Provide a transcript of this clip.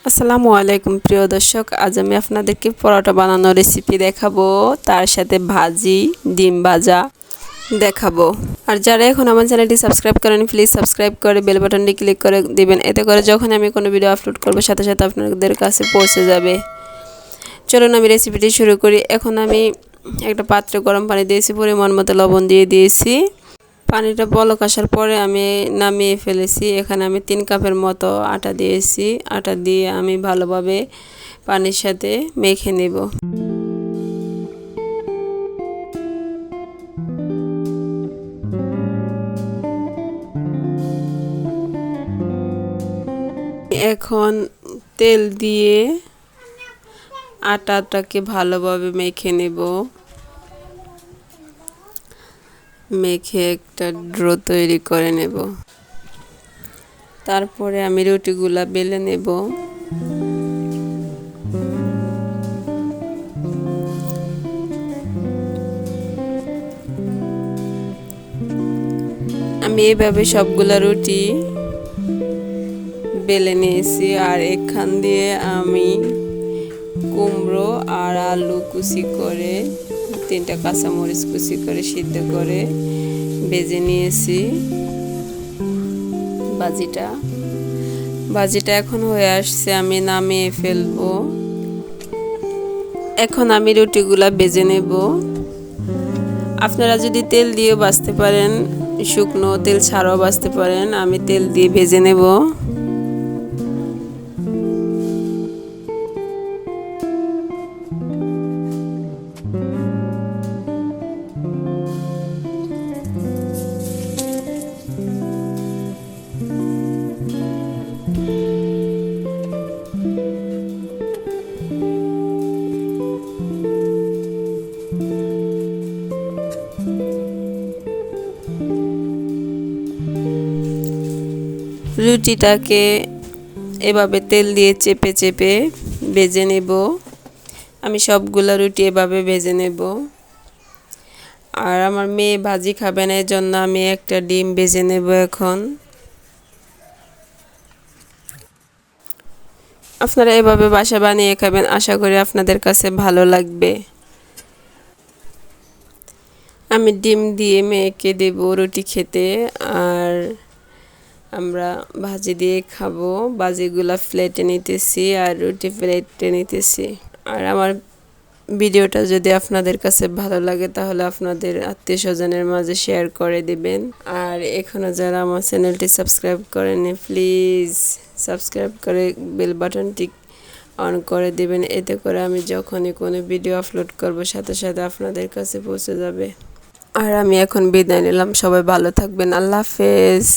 আসসালামু আলাইকুম প্রিয় দর্শক, আজ আমি আপনাদেরকে পরোটা বানানোর রেসিপি দেখাবো, তার সাথে ভাজি, ডিম ভাজা দেখাবো। আর যারা এখন আমার চ্যানেলটি সাবস্ক্রাইব করেন, প্লিজ সাবস্ক্রাইব করে বেল বাটনটি ক্লিক করে দিবেন, এতে করে যখন আমি কোনো ভিডিও আপলোড করব সাথে সাথে আপনাদের কাছে পৌঁছে যাবে। চলুন আমি রেসিপিটি শুরু করি। এখন আমি একটা পাত্রে গরম পানি দিয়েছি, পরিমাণ মতো লবণ দিয়ে দিয়েছি। পানিটা বলক আসার পরে আমি নামিয়ে ফেলেছি। এখানে আমি 3 কাপের মতো আটা দিয়েছি। আটা দিয়ে আমি ভালোভাবে পানির সাথে মেখে নেব। এখন তেল দিয়ে আটাটাকে ভালোভাবে মেখে নেব। মেখে একটা ডো তৈরি করে নেব। তারপরে আমি রুটিগুলা বেলে নেব। আমি এইভাবে সবগুলা রুটি বেলে নিয়েছি। আর এখান দিয়ে আমি কুমড়ো আর আলু কুচি করে 3টা কাঁচামরিচ কুচি করে সিদ্ধ করে ভেজে নিয়েছি। ভাজিটা এখন হয়ে আসছে, আমি নামিয়ে ফেলবো। এখন আমি রুটিগুলা ভেজে নেব। আপনারা যদি তেল দিয়ে ভাজতে পারেন, শুকনো তেল ছাড়াও ভাজতে পারেন। আমি তেল দিয়ে ভেজে নেব। রুটিটাকে এভাবে তেল দিয়ে চেপে চেপে ভেজে নেব। আমি সবগুলা রুটি এভাবে ভেজে নেব। আর আমার মেয়ে ভাজি খাবে না, এর জন্য আমি একটা ডিম ভেজে নেব। এখন আপনারা এভাবে বাসা বানিয়ে খাবেন, আশা করি আপনাদের কাছে ভালো লাগবে। আমি ডিম দিয়ে মেয়েকে দেব রুটি খেতে, আর আমরা ভাজি দিয়ে খাবো। ভাজিগুলা প্লেটে নিতেছি আর রুটি প্লেটে নিতেছি। আর আমার ভিডিওটা যদি আপনাদের কাছে ভালো লাগে তাহলে আপনাদের আত্মীয় স্বজনের মাঝে শেয়ার করে দিবেন। আর এখনও যারা আমার চ্যানেলটি সাবস্ক্রাইব করেনি, প্লিজ সাবস্ক্রাইব করে বেল বাটনটি অন করে দিবেন, এতে করে আমি যখনই কোনো ভিডিও আপলোড করব সাথে সাথে আপনাদের কাছে পৌঁছে যাবে। আর আমি এখন বিদায় নিলাম। সবাই ভালো থাকবেন। আল্লাহ হাফেজ।